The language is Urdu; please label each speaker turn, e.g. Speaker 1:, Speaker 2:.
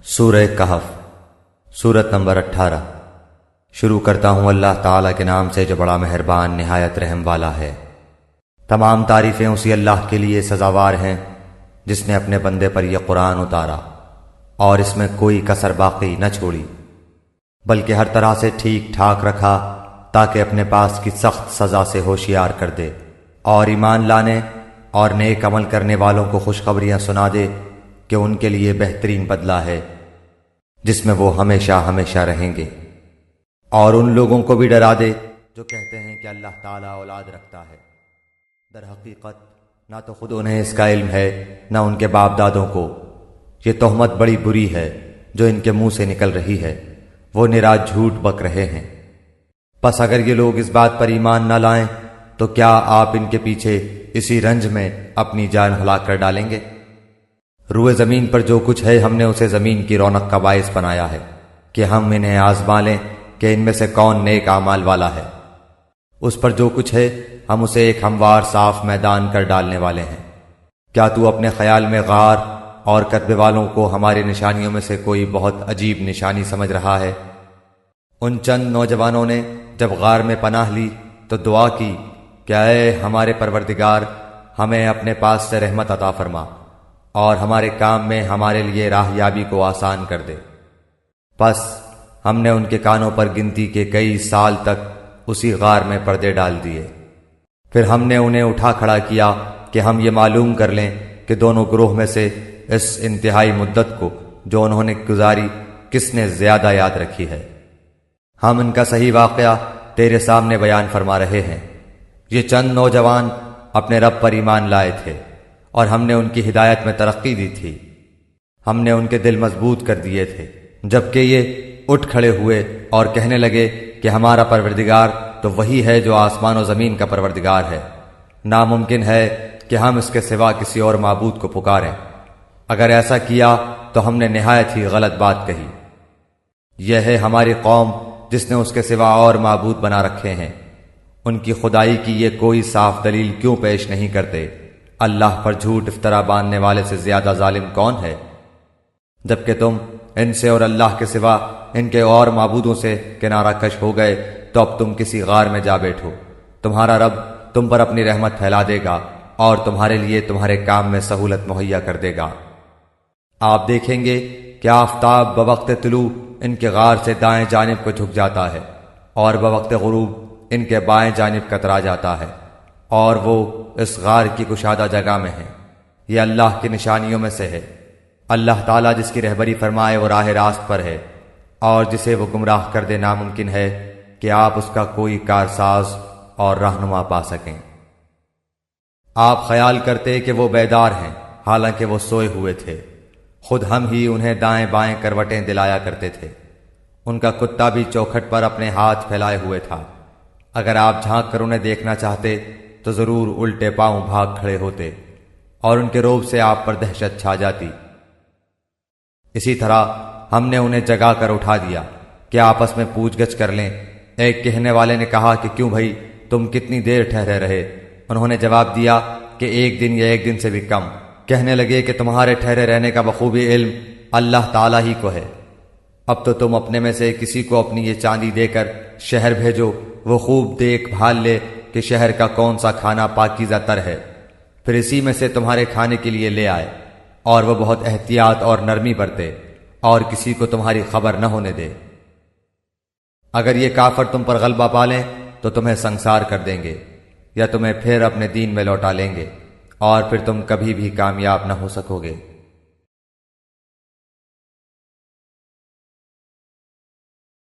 Speaker 1: سورہ کہف سورت نمبر 18۔ شروع کرتا ہوں اللہ تعالیٰ کے نام سے جو بڑا مہربان نہایت رحم والا ہے۔ تمام تعریفیں اسی اللہ کے لیے سزاوار ہیں جس نے اپنے بندے پر یہ قرآن اتارا اور اس میں کوئی کسر باقی نہ چھوڑی، بلکہ ہر طرح سے ٹھیک ٹھاک رکھا تاکہ اپنے پاس کی سخت سزا سے ہوشیار کر دے، اور ایمان لانے اور نیک عمل کرنے والوں کو خوشخبریاں سنا دے کہ ان کے لیے بہترین بدلہ ہے جس میں وہ ہمیشہ ہمیشہ رہیں گے، اور ان لوگوں کو بھی ڈرا دے جو کہتے ہیں کہ اللہ تعالیٰ اولاد رکھتا ہے۔ در حقیقت نہ تو خود انہیں اس کا علم ہے نہ ان کے باپ دادوں کو۔ یہ تہمت بڑی بری ہے جو ان کے منہ سے نکل رہی ہے، وہ نرا جھوٹ بک رہے ہیں۔ پس اگر یہ لوگ اس بات پر ایمان نہ لائیں تو کیا آپ ان کے پیچھے اسی رنج میں اپنی جان ہلاک کر ڈالیں گے؟ روئے زمین پر جو کچھ ہے ہم نے اسے زمین کی رونق کا باعث بنایا ہے کہ ہم انہیں آزما لیں کہ ان میں سے کون نیک اعمال والا ہے۔ اس پر جو کچھ ہے ہم اسے ایک ہموار صاف میدان کر ڈالنے والے ہیں۔ کیا تو اپنے خیال میں غار اور کربے والوں کو ہماری نشانیوں میں سے کوئی بہت عجیب نشانی سمجھ رہا ہے؟ ان چند نوجوانوں نے جب غار میں پناہ لی تو دعا کی کہ اے ہمارے پروردگار، ہمیں اپنے پاس سے رحمت عطا فرما اور ہمارے کام میں ہمارے لیے راہیابی کو آسان کر دے۔ پس ہم نے ان کے کانوں پر گنتی کے کئی سال تک اسی غار میں پردے ڈال دیے۔ پھر ہم نے انہیں اٹھا کھڑا کیا کہ ہم یہ معلوم کر لیں کہ دونوں گروہ میں سے اس انتہائی مدت کو جو انہوں نے گزاری کس نے زیادہ یاد رکھی ہے۔ ہم ان کا صحیح واقعہ تیرے سامنے بیان فرما رہے ہیں۔ یہ چند نوجوان اپنے رب پر ایمان لائے تھے اور ہم نے ان کی ہدایت میں ترقی دی تھی۔ ہم نے ان کے دل مضبوط کر دیے تھے، جبکہ یہ اٹھ کھڑے ہوئے اور کہنے لگے کہ ہمارا پروردگار تو وہی ہے جو آسمان و زمین کا پروردگار ہے، ناممکن ہے کہ ہم اس کے سوا کسی اور معبود کو پکاریں۔ اگر ایسا کیا تو ہم نے نہایت ہی غلط بات کہی۔ یہ ہے ہماری قوم جس نے اس کے سوا اور معبود بنا رکھے ہیں، ان کی خدائی کی یہ کوئی صاف دلیل کیوں پیش نہیں کرتے؟ اللہ پر جھوٹ افطرا باندھنے والے سے زیادہ ظالم کون ہے؟ جبکہ تم ان سے اور اللہ کے سوا ان کے اور معبودوں سے کنارہ کش ہو گئے تو اب تم کسی غار میں جا بیٹھو، تمہارا رب تم پر اپنی رحمت پھیلا دے گا اور تمہارے لیے تمہارے کام میں سہولت مہیا کر دے گا۔ آپ دیکھیں گے کہ آفتاب بوقت طلوع ان کے غار سے دائیں جانب کو جھک جاتا ہے اور بوقت غروب ان کے بائیں جانب کترا جاتا ہے، اور وہ اس غار کی کشادہ جگہ میں ہے۔ یہ اللہ کی نشانیوں میں سے ہے۔ اللہ تعالیٰ جس کی رہبری فرمائے وہ راہ راست پر ہے، اور جسے وہ گمراہ کر دے ناممکن ہے کہ آپ اس کا کوئی کارساز اور رہنما پا سکیں۔ آپ خیال کرتے کہ وہ بیدار ہیں حالانکہ وہ سوئے ہوئے تھے، خود ہم ہی انہیں دائیں بائیں کروٹیں دلایا کرتے تھے۔ ان کا کتا بھی چوکھٹ پر اپنے ہاتھ پھیلائے ہوئے تھا۔ اگر آپ جھانک کر انہیں دیکھنا چاہتے تو ضرور الٹے پاؤں بھاگ کھڑے ہوتے اور ان کے روب سے آپ پر دہشت چھا جاتی۔ اسی طرح ہم نے انہیں جگا کر اٹھا دیا کہ آپس میں پوچھ گچھ کر لیں۔ ایک کہنے والے نے کہا کہ کیوں بھائی تم کتنی دیر ٹھہرے رہے؟ انہوں نے جواب دیا کہ ایک دن یا ایک دن سے بھی کم۔ کہنے لگے کہ تمہارے ٹھہرے رہنے کا بخوبی علم اللہ تعالیٰ ہی کو ہے۔ اب تو تم اپنے میں سے کسی کو اپنی یہ چاندی دے کر شہر بھیجو، وہ خوب دیکھ بھال لے کہ شہر کا کون سا کھانا پاکیزہ تر ہے، پھر اسی میں سے تمہارے کھانے کے لیے لے آئے، اور وہ بہت احتیاط اور نرمی برتے اور کسی کو تمہاری خبر نہ ہونے دے۔ اگر یہ کافر تم پر غلبہ پالیں تو تمہیں سنسار کر دیں گے یا تمہیں پھر اپنے دین میں لوٹا لیں گے، اور پھر تم کبھی بھی کامیاب نہ ہو سکو گے۔